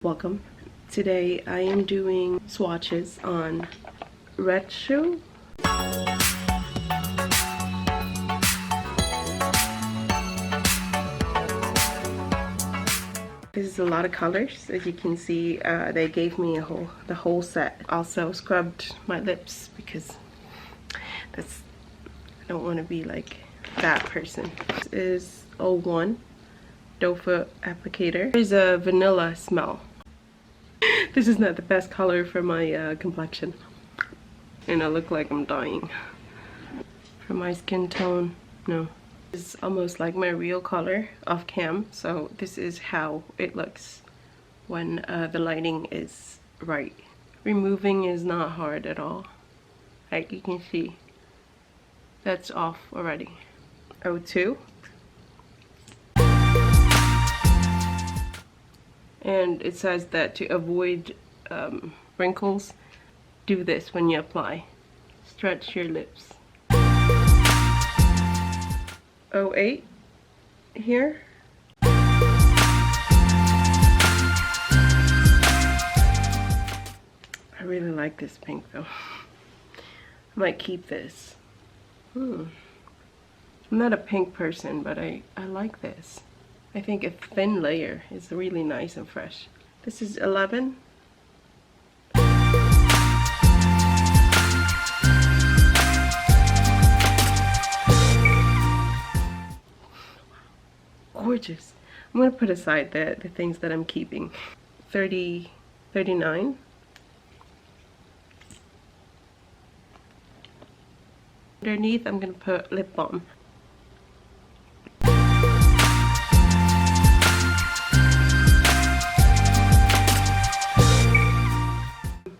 Welcome. Today I am doing swatches on Rechoo. This is a lot of colors. As you can see, they gave me the whole set. Also scrubbed my lips because I don't want to be like that person. This is 01 doe foot applicator. There's a vanilla smell. This is not the best color for my complexion, and I look like I'm dying. For my skin tone, no. This is almost like my real color off cam, so this is how it looks when the lighting is right. Removing is not hard at all. Like you can see, that's off already. 02. And it says that to avoid wrinkles, do this when you apply. Stretch your lips. 08 here. I really like this pink though. I might keep this. I'm not a pink person, but I like this. I think a thin layer is really nice and fresh. This is 11. Gorgeous. I'm gonna put aside the things that I'm keeping. 30, 39. Underneath, I'm gonna put lip balm.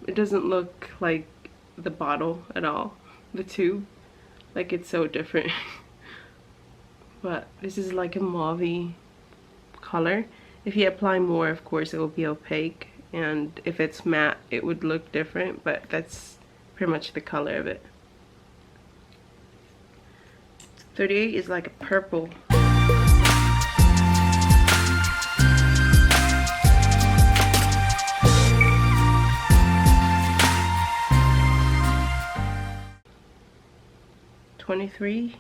It doesn't look like the bottle at all, the tube. Like it's so different. But this is like a mauve color. If you apply more, of course, it will be opaque. And if it's matte, it would look different, but that's pretty much the color of it. 38 is like a purple. $23.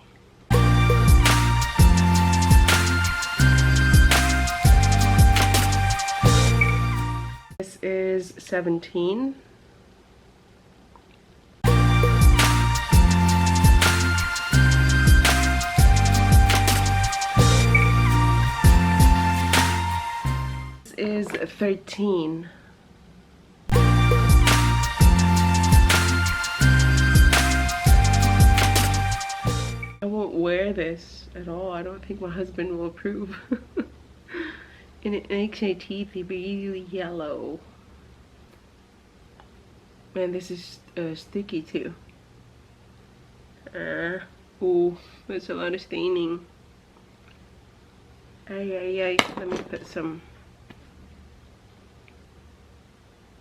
This is 17. This is 13. I won't wear this at all. I don't think my husband will approve. And it makes my teeth really yellow. Man, this is sticky too. Oh, there's a lot of staining. Ay, ay, ay. Let me put some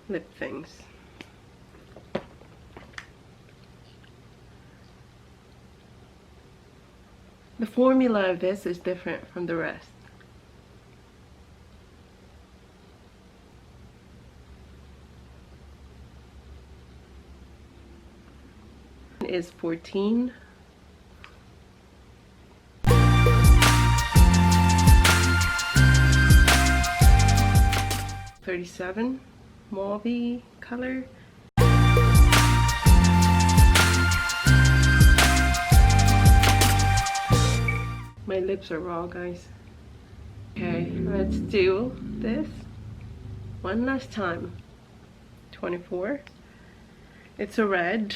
lip things. The formula of this is different from the rest. Is 14. $37 mauve color. My lips are raw, guys. Okay, let's do this one last time. 24. It's a red.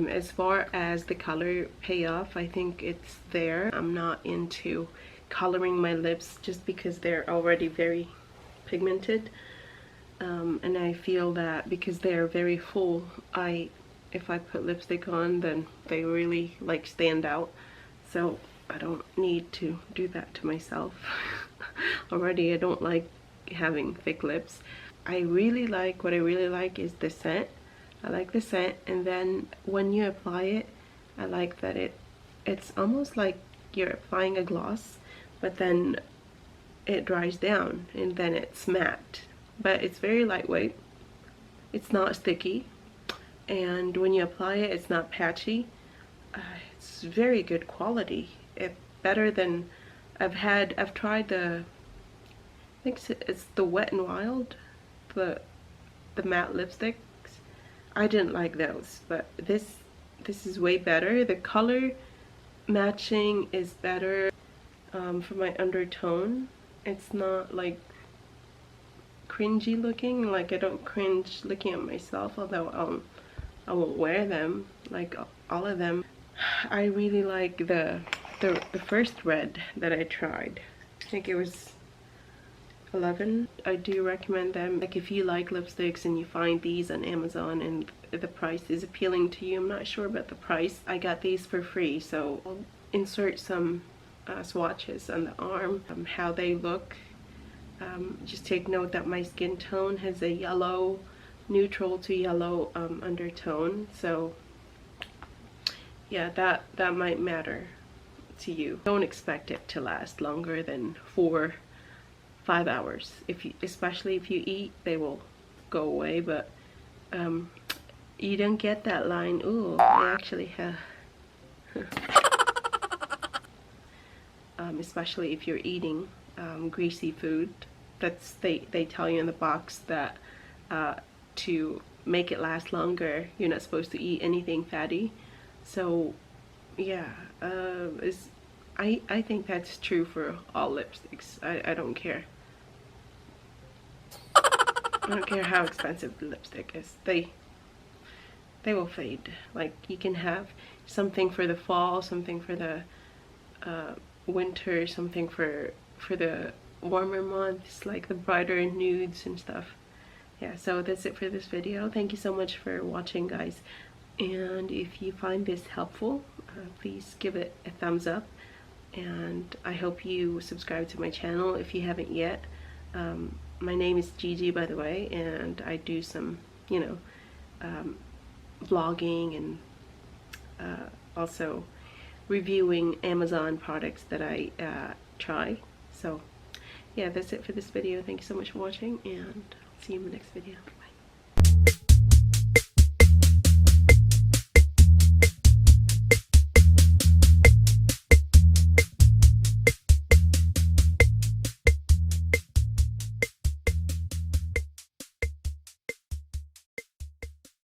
As far as the color payoff, I think it's there. I'm not into coloring my lips just because they're already very pigmented. And I feel that because they're very full, if I put lipstick on, then they really like stand out. So I don't need to do that to myself. Already I don't like having thick lips. What I really like is the scent. I like the scent, and then when you apply it, I like that it's almost like you're applying a gloss, but then it dries down and then it's matte. But it's very lightweight, it's not sticky, and when you apply it, it's not patchy. It's very good quality. It's better than I've tried the, I think it's the Wet n Wild, the matte lipsticks. I didn't like those, but this is way better. The color matching is better for my undertone. It's not like cringy looking, like I don't cringe looking at myself, although I won't wear them, like all of them. I really like the first red that I tried. I think it was 11. I do recommend them. Like if you like lipsticks and you find these on Amazon and the price is appealing to you, I'm not sure about the price. I got these for free, so I'll insert some swatches on the arm, how they look. Just take note that my skin tone has a yellow, neutral to yellow undertone, so yeah, that might matter to you. Don't expect it to last longer than 4-5 hours. Especially if you eat, they will go away, but you don't get that line. Ooh, I actually have especially if you're eating greasy food. That's they tell you in the box that to make it last longer, you're not supposed to eat anything fatty. So yeah, I think that's true for all lipsticks. I don't care. I don't care how expensive the lipstick is. They will fade. Like you can have something for the fall, something for the winter, something for the warmer months, like the brighter nudes and stuff. Yeah, so that's it for this video. Thank you so much for watching, guys, and if you find this helpful, please give it a thumbs up, and I hope you subscribe to my channel if you haven't yet. My name is Jijie, by the way, and I do some, you know, vlogging and also reviewing Amazon products that I try. So yeah, that's it for this video. Thank you so much for watching, and I'll see you in the next video.